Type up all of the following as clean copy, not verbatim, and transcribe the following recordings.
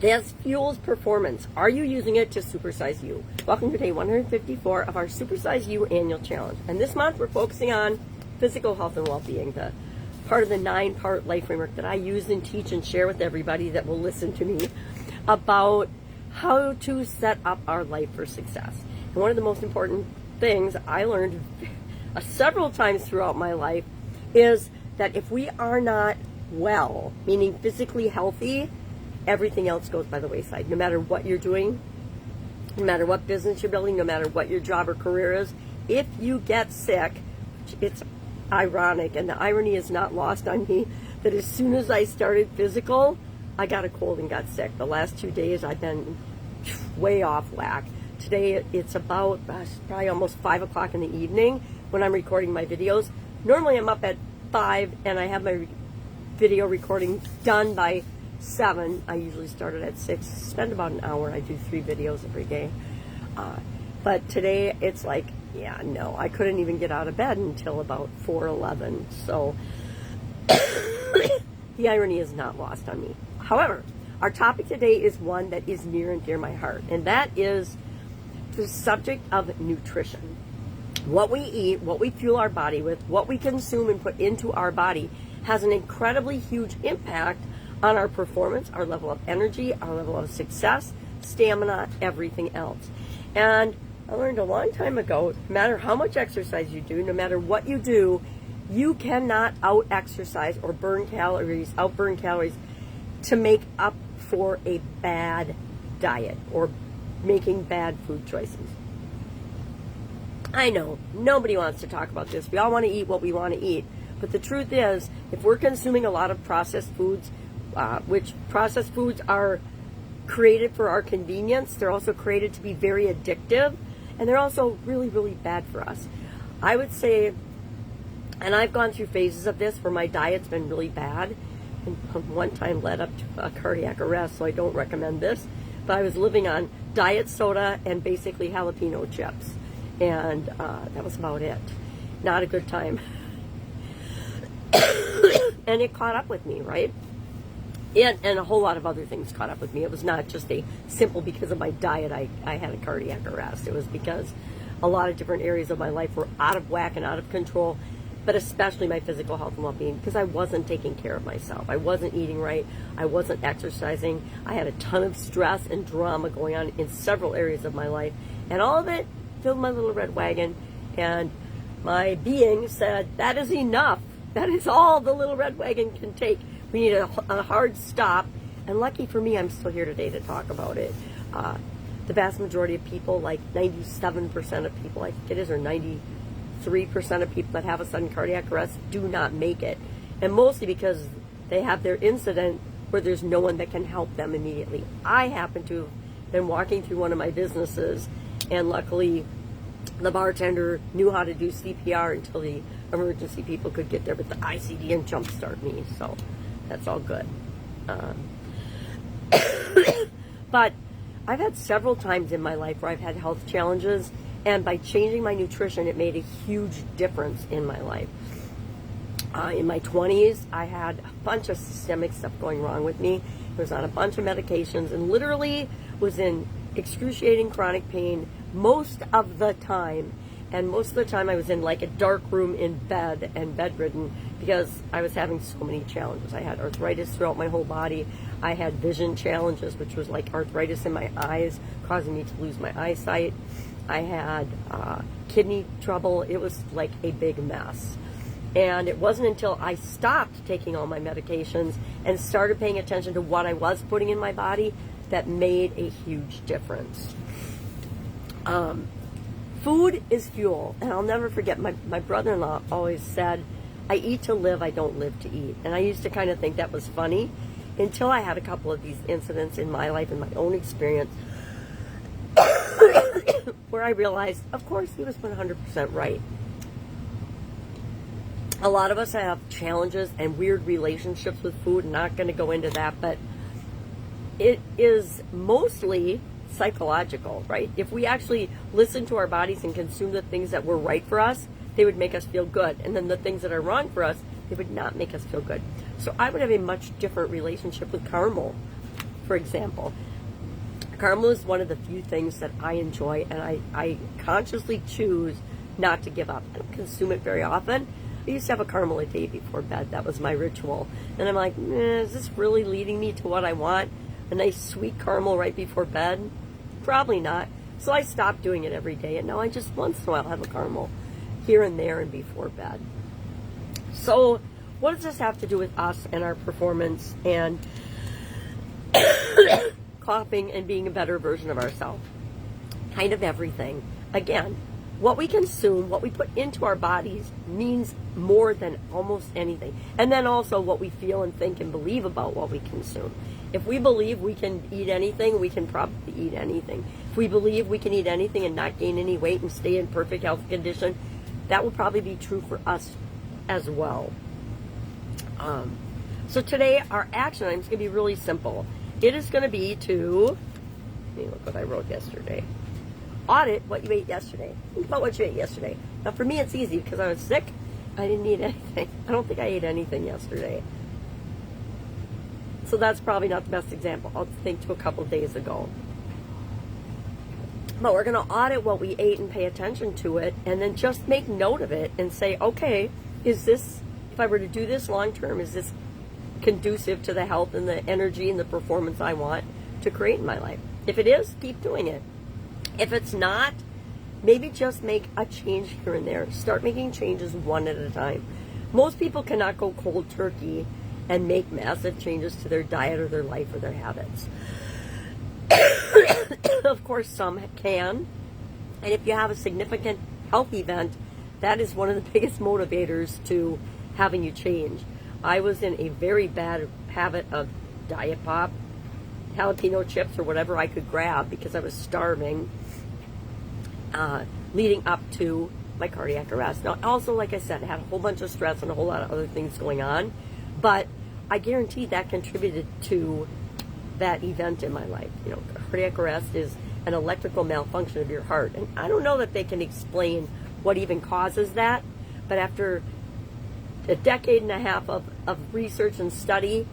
This fuels performance. Are you using it to supersize you? Welcome to day 154 of our Supersize You annual challenge. And this month we're focusing on physical health and well-being, the part of the 9-part life framework that I use and teach and share with everybody that will listen to me about how to set up our life for success. And one of the most important things I learned several times throughout my life is that if we are not well, meaning physically healthy, everything else goes by the wayside. No matter what you're doing, no matter what business you're building, no matter what your job or career is, if you get sick, it's ironic, and the irony is not lost on me, that as soon as I started physical, I got a cold and got sick. The last 2 days I've been way off whack. Today it's about probably almost 5 o'clock in the evening when I'm recording my videos. Normally I'm up at 5 and I have my video recording done by 7. I usually start it at 6, spend about an hour. I do 3 videos every day. But today it's like, yeah, no, I couldn't even get out of bed until about 4:11. So the irony is not lost on me. However, our topic today is one that is near and dear my heart, and that is the subject of nutrition. What we eat, what we fuel our body with, what we consume and put into our body has an incredibly huge impact on our performance, our level of energy, our level of success, stamina, everything else. And I learned a long time ago, no matter how much exercise you do, no matter what you do, you cannot out-exercise or outburn calories to make up for a bad diet or making bad food choices. I know, nobody wants to talk about this. We all want to eat what we want to eat. But the truth is, if we're consuming a lot of processed foods, which processed foods are created for our convenience, they're also created to be very addictive, and they're also really, really bad for us. I would say, and I've gone through phases of this where my diet's been really bad, and one time led up to a cardiac arrest, so I don't recommend this, but I was living on diet soda and basically jalapeno chips, and that was about it. Not a good time. And it caught up with me, right? And a whole lot of other things caught up with me. It was not just a simple because of my diet I had a cardiac arrest. It was because a lot of different areas of my life were out of whack and out of control, but especially my physical health and well-being, because I wasn't taking care of myself. I wasn't eating right. I wasn't exercising. I had a ton of stress and drama going on in several areas of my life, and all of it filled my little red wagon, and my being said, that is enough. That is all the little red wagon can take. We need a hard stop, and lucky for me, I'm still here today to talk about it. The vast majority of people, like 97% of people, I think it is, or 93% of people that have a sudden cardiac arrest do not make it. And mostly because they have their incident where there's no one that can help them immediately. I happen to have been walking through one of my businesses, and luckily the bartender knew how to do CPR until the emergency people could get there with the ICD and jumpstart me. So that's all good. But I've had several times in my life where I've had health challenges, and by changing my nutrition, it made a huge difference in my life. In my 20s, I had a bunch of systemic stuff going wrong with me. I was on a bunch of medications and literally was in excruciating chronic pain most of the time. And most of the time I was in like a dark room in bed and bedridden because I was having so many challenges. I had arthritis throughout my whole body. I had vision challenges, which was like arthritis in my eyes, causing me to lose my eyesight. I had kidney trouble. It was like a big mess. And it wasn't until I stopped taking all my medications and started paying attention to what I was putting in my body that made a huge difference. Food is fuel, and I'll never forget, my brother-in-law always said, I eat to live, I don't live to eat. And I used to kind of think that was funny until I had a couple of these incidents in my life, in my own experience, where I realized, of course, he was 100% right. A lot of us have challenges and weird relationships with food. I'm not going to go into that, but it is mostly psychological, right? If we actually listen to our bodies and consume the things that were right for us, they would make us feel good. And then the things that are wrong for us, they would not make us feel good. So I would have a much different relationship with caramel for example. Caramel is one of the few things that I enjoy, and I consciously choose not to give up. I don't consume it very often. I used to have a caramel a day before bed. That was my ritual. And I'm like, is this really leading me to what I want? A nice sweet caramel right before bed? Probably not. So I stopped doing it every day, and now I just once in a while have a caramel here and there and before bed. So what does this have to do with us and our performance and coughing and being a better version of ourselves? Kind of everything. Again, what we consume, what we put into our bodies means more than almost anything. And then also what we feel and think and believe about what we consume. If we believe we can eat anything, we can probably eat anything. If we believe we can eat anything and not gain any weight and stay in perfect health condition, that will probably be true for us as well. So today our action item is going to be really simple. It is going to be to, let me look what I wrote yesterday. Audit what you ate yesterday. Think about what you ate yesterday. Now for me it's easy because I was sick. I didn't eat anything. I don't think I ate anything yesterday. So that's probably not the best example. I'll think to a couple days ago. But we're going to audit what we ate and pay attention to it, and then just make note of it and say, okay, is this, if I were to do this long term, is this conducive to the health and the energy and the performance I want to create in my life? If it is, keep doing it. If it's not, maybe just make a change here and there. Start making changes one at a time. Most people cannot go cold turkey and make massive changes to their diet or their life or their habits. Of course, some can. And if you have a significant health event, that is one of the biggest motivators to having you change. I was in a very bad habit of diet pop, jalapeno chips, or whatever I could grab because I was starving, leading up to my cardiac arrest. Now, also, like I said, I had a whole bunch of stress and a whole lot of other things going on, but I guarantee that contributed to that event in my life. You know, cardiac arrest is an electrical malfunction of your heart, and I don't know that they can explain what even causes that, but after a decade and a half of research and study,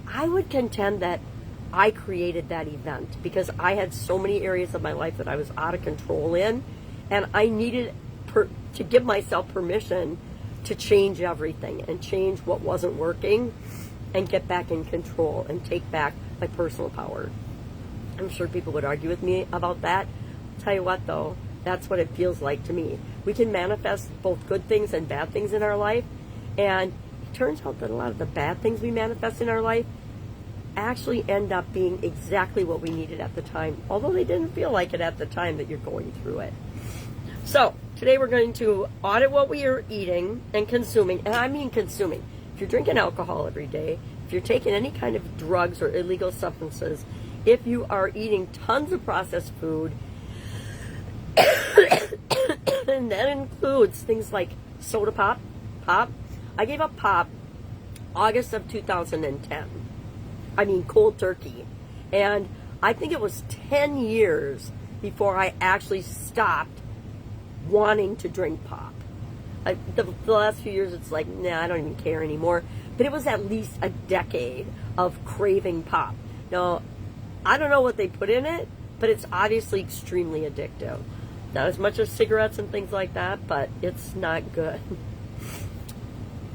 I would contend that I created that event because I had so many areas of my life that I was out of control in, and I needed to give myself permission to change everything and change what wasn't working and get back in control and take back my personal power. I'm sure people would argue with me about that. I'll tell you what though, that's what it feels like to me. We can manifest both good things and bad things in our life, and it turns out that a lot of the bad things we manifest in our life actually end up being exactly what we needed at the time, although they didn't feel like it at the time that you're going through it. So today we're going to audit what we are eating and consuming, and I mean consuming. If you're drinking alcohol every day, if you're taking any kind of drugs or illegal substances, if you are eating tons of processed food, and that includes things like soda pop. I gave up pop August of 2010. I mean cold turkey. And I think it was 10 years before I actually stopped wanting to drink pop. The last few years it's like, nah, I don't even care anymore. But it was at least a decade of craving pop. Now, I don't know what they put in it, but it's obviously extremely addictive. Not as much as cigarettes and things like that, but it's not good.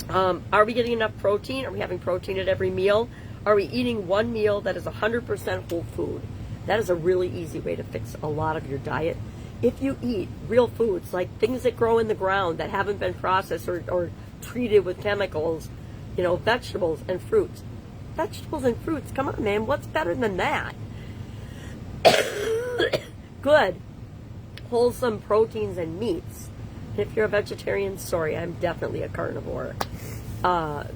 Are we getting enough protein? Are we having protein at every meal? Are we eating one meal that is 100% whole food? That is a really easy way to fix a lot of your diet. If you eat real foods, like things that grow in the ground that haven't been processed or treated with chemicals, you know, vegetables and fruits. Vegetables and fruits, come on, man, what's better than that? Good, wholesome proteins and meats. And if you're a vegetarian, sorry, I'm definitely a carnivore. And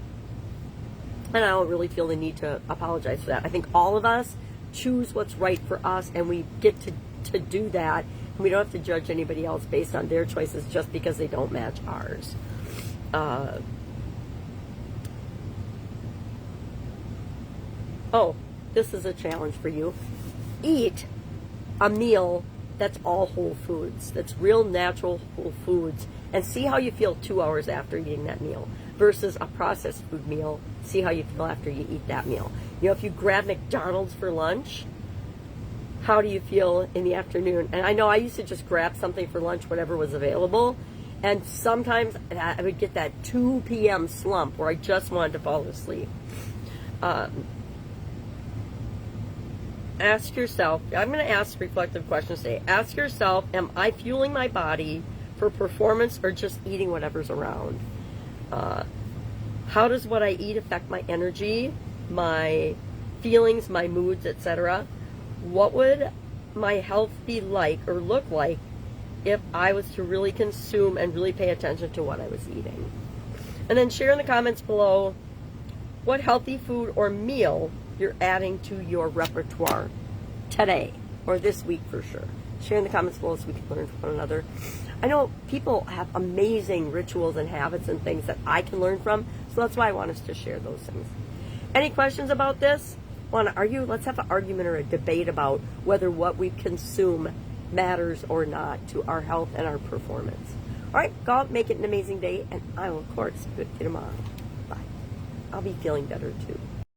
I don't really feel the need to apologize for that. I think all of us choose what's right for us, and we get to do that. And we don't have to judge anybody else based on their choices just because they don't match ours. Oh, this is a challenge for you. Eat a meal that's all whole foods, that's real natural whole foods, and see how you feel 2 hours after eating that meal versus a processed food meal. See how you feel after you eat that meal. You know, if you grab McDonald's for lunch, how do you feel in the afternoon? And I know I used to just grab something for lunch, whatever was available, and sometimes I would get that 2 p.m. slump where I just wanted to fall asleep. Ask yourself, I'm going to ask reflective questions today. Ask yourself, am I fueling my body for performance or just eating whatever's around? How does what I eat affect my energy, my feelings, my moods, etc.? What would my health be like or look like if I was to really consume and really pay attention to what I was eating? And then share in the comments below what healthy food or meal you're adding to your repertoire today or this week for sure. Share in the comments below so we can learn from one another. I know people have amazing rituals and habits and things that I can learn from, so that's why I want us to share those things. Any questions about this? Want to argue? Let's have an argument or a debate about whether what we consume matters or not to our health and our performance. All right, go out, make it an amazing day, and I will, of course, be with you tomorrow. Bye. I'll be feeling better, too.